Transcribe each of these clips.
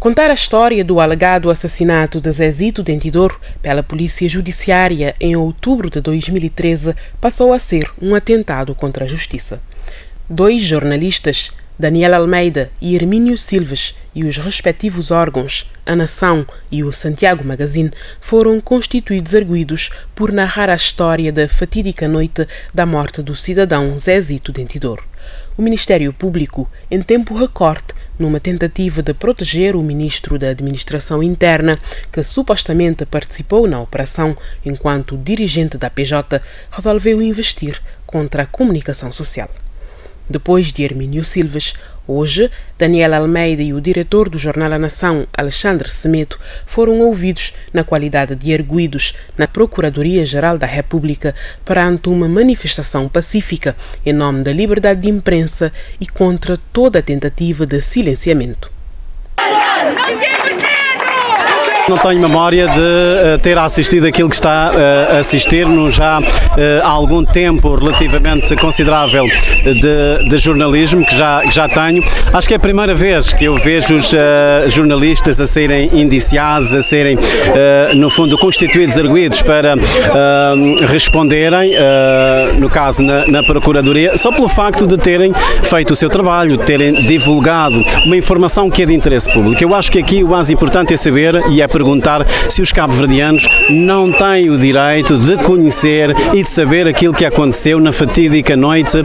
Contar a história do alegado assassinato de Zezito Dentidor pela Polícia Judiciária em outubro de 2013 passou a ser um atentado contra a justiça. 2 jornalistas, Daniel Almeida e Hermínio Silves, e os respectivos órgãos, a Nação e o Santiago Magazine, foram constituídos arguidos por narrar a história da fatídica noite da morte do cidadão Zezito Dentidor. O Ministério Público, em tempo recorde, numa tentativa de proteger o ministro da Administração Interna, que supostamente participou na operação enquanto dirigente da PJ, resolveu investir contra a comunicação social. Depois de Hermínio Silves, hoje, Daniel Almeida e o diretor do jornal A Nação, Alexandre Semedo, foram ouvidos na qualidade de arguidos na Procuradoria-Geral da República perante uma manifestação pacífica em nome da liberdade de imprensa e contra toda a tentativa de silenciamento. Não tenho memória de ter assistido aquilo que está a assistir-nos já há algum tempo relativamente considerável de jornalismo que já tenho. Acho que é a primeira vez que eu vejo os jornalistas a serem indiciados, a serem, no fundo, constituídos arguidos para responderem, no caso na Procuradoria, só pelo facto de terem feito o seu trabalho, de terem divulgado uma informação que é de interesse público. Eu acho que aqui o mais importante é saber e é perguntar se os cabo-verdianos não têm o direito de conhecer e de saber aquilo que aconteceu na fatídica noite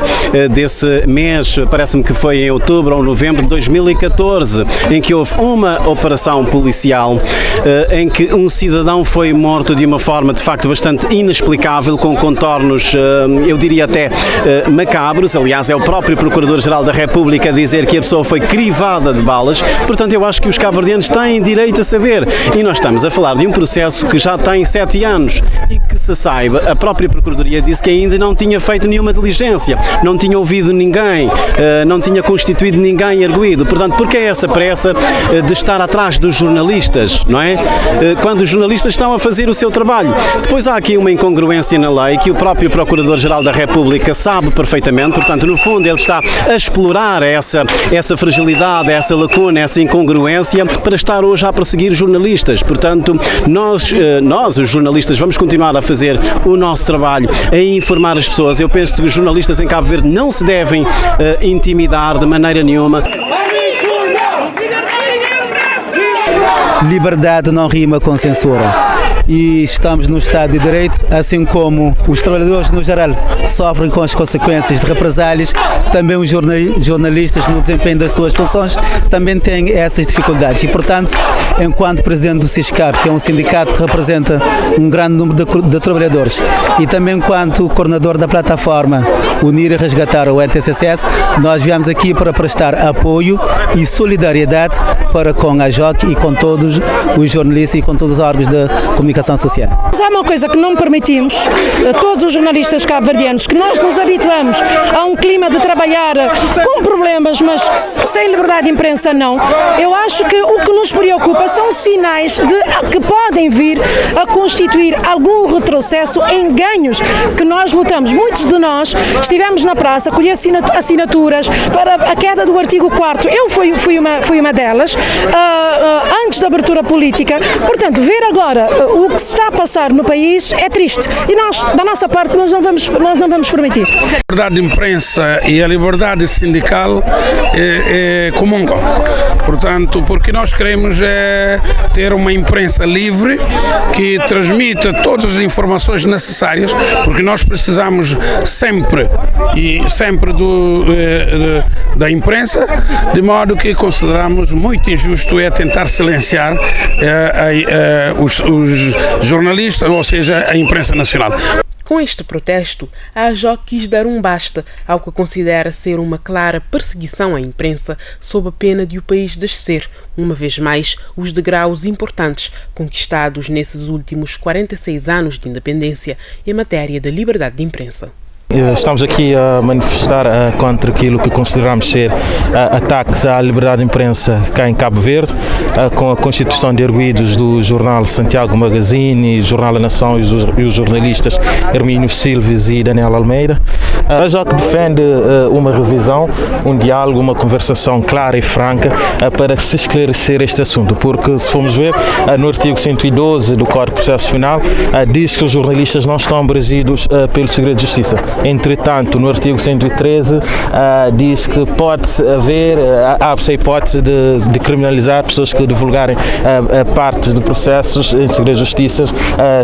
desse mês, parece-me que foi em outubro ou novembro de 2014, em que houve uma operação policial em que um cidadão foi morto de uma forma de facto bastante inexplicável, com contornos, eu diria até macabros. Aliás, é o próprio Procurador-Geral da República a dizer que a pessoa foi crivada de balas. Portanto, eu acho que os cabo-verdianos têm direito a saber. E nós estamos a falar de um processo que já tem 7 anos e que, se saiba, a própria Procuradoria disse que ainda não tinha feito nenhuma diligência, não tinha ouvido ninguém, não tinha constituído ninguém arguido. Portanto, por que é essa pressa de estar atrás dos jornalistas, não é? Quando os jornalistas estão a fazer o seu trabalho. Depois há aqui uma incongruência na lei que o próprio Procurador-Geral da República sabe perfeitamente. Portanto, no fundo, ele está a explorar essa fragilidade, essa lacuna, essa incongruência para estar hoje a perseguir jornalistas. Portanto, nós, os jornalistas, vamos continuar a fazer o nosso trabalho, a informar as pessoas. Eu penso que os jornalistas em Cabo Verde não se devem intimidar de maneira nenhuma. Liberdade não rima com censura. E estamos no Estado de Direito, assim como os trabalhadores no geral sofrem com as consequências de represálias, também os jornalistas no desempenho das suas funções também têm essas dificuldades. E, portanto, enquanto presidente do CISCAP, que é um sindicato que representa um grande número de trabalhadores, e também enquanto coordenador da plataforma Unir e Resgatar, o ETCCS, nós viemos aqui para prestar apoio e solidariedade para com a JOC e com todos os jornalistas e com todos os órgãos da comunicação social. Há uma coisa que não permitimos, todos os jornalistas cabo-verdianos, que nós nos habituamos a um clima de trabalhar com problemas, mas sem liberdade de imprensa não. Eu acho que o que nos preocupa são sinais que podem vir a constituir algum retrocesso em ganhos que nós lutamos. Muitos de nós estivemos na praça, colhi assinaturas para a queda do artigo 4º. Eu fui uma delas, antes da abertura política. Portanto, ver agora o que se está a passar no país é triste e nós, da nossa parte, nós não vamos permitir. A liberdade de imprensa e a liberdade sindical comungam. Portanto, porque nós queremos ter uma imprensa livre que transmita todas as informações necessárias, porque nós precisamos sempre da imprensa, de modo que consideramos muito injusto tentar silenciar os jornalistas, ou seja, a imprensa nacional. Com este protesto, a AJOC quis dar um basta ao que considera ser uma clara perseguição à imprensa sob a pena de o país descer, uma vez mais, os degraus importantes conquistados nesses últimos 46 anos de independência em matéria de liberdade de imprensa. Estamos aqui a manifestar contra aquilo que consideramos ser ataques à liberdade de imprensa cá em Cabo Verde, com a constituição de arguidos do jornal Santiago Magazine, Jornal da Nação e os jornalistas Hermínio Silves e Daniel Almeida. A JOC defende uma revisão, um diálogo, uma conversação clara e franca para se esclarecer este assunto, porque se formos ver no artigo 112 do Código de Processo Penal diz que os jornalistas não estão abrangidos pelo segredo de justiça. Entretanto, no artigo 113 diz que pode-se haver, há-se a hipótese de criminalizar pessoas que divulgarem partes de processos em segredo de justiça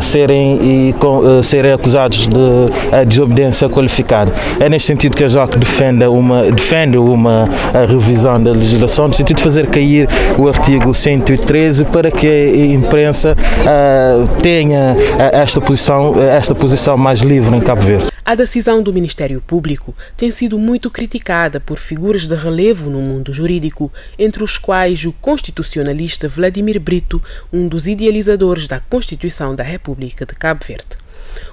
serem acusados de desobediência qualificada. É neste sentido que a JOC defende uma revisão da legislação, no sentido de fazer cair o artigo 113 para que a imprensa tenha esta posição mais livre em Cabo Verde. A decisão do Ministério Público tem sido muito criticada por figuras de relevo no mundo jurídico, entre os quais o constitucionalista Vladimir Brito, um dos idealizadores da Constituição da República de Cabo Verde.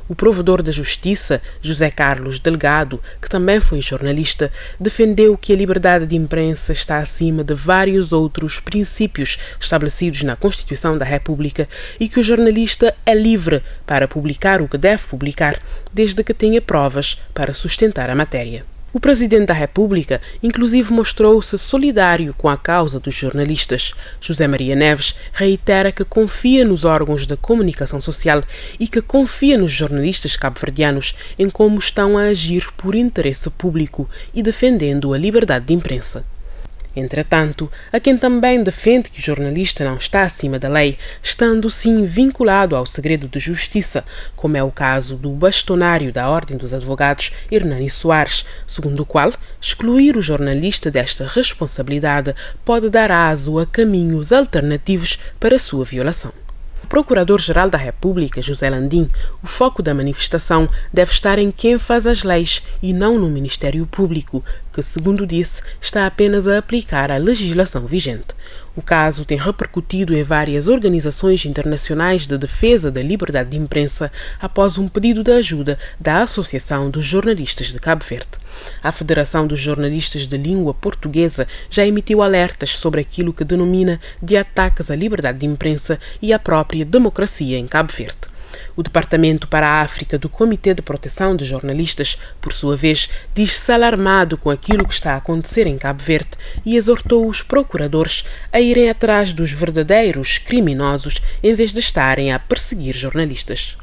O provedor da Justiça, José Carlos Delgado, que também foi jornalista, defendeu que a liberdade de imprensa está acima de vários outros princípios estabelecidos na Constituição da República e que o jornalista é livre para publicar o que deve publicar, desde que tenha provas para sustentar a matéria. O Presidente da República, inclusive, mostrou-se solidário com a causa dos jornalistas. José Maria Neves reitera que confia nos órgãos de comunicação social e que confia nos jornalistas cabo-verdianos em como estão a agir por interesse público e defendendo a liberdade de imprensa. Entretanto, há quem também defende que o jornalista não está acima da lei, estando sim vinculado ao segredo de justiça, como é o caso do bastonário da Ordem dos Advogados, Hernani Soares, segundo o qual excluir o jornalista desta responsabilidade pode dar aso a caminhos alternativos para a sua violação. O Procurador-Geral da República, José Landim, o foco da manifestação deve estar em quem faz as leis e não no Ministério Público, que, segundo disse, está apenas a aplicar a legislação vigente. O caso tem repercutido em várias organizações internacionais de defesa da liberdade de imprensa após um pedido de ajuda da Associação dos Jornalistas de Cabo Verde. A Federação dos Jornalistas de Língua Portuguesa já emitiu alertas sobre aquilo que denomina de ataques à liberdade de imprensa e à própria democracia em Cabo Verde. O Departamento para a África do Comitê de Proteção de Jornalistas, por sua vez, diz-se alarmado com aquilo que está a acontecer em Cabo Verde e exortou os procuradores a irem atrás dos verdadeiros criminosos em vez de estarem a perseguir jornalistas.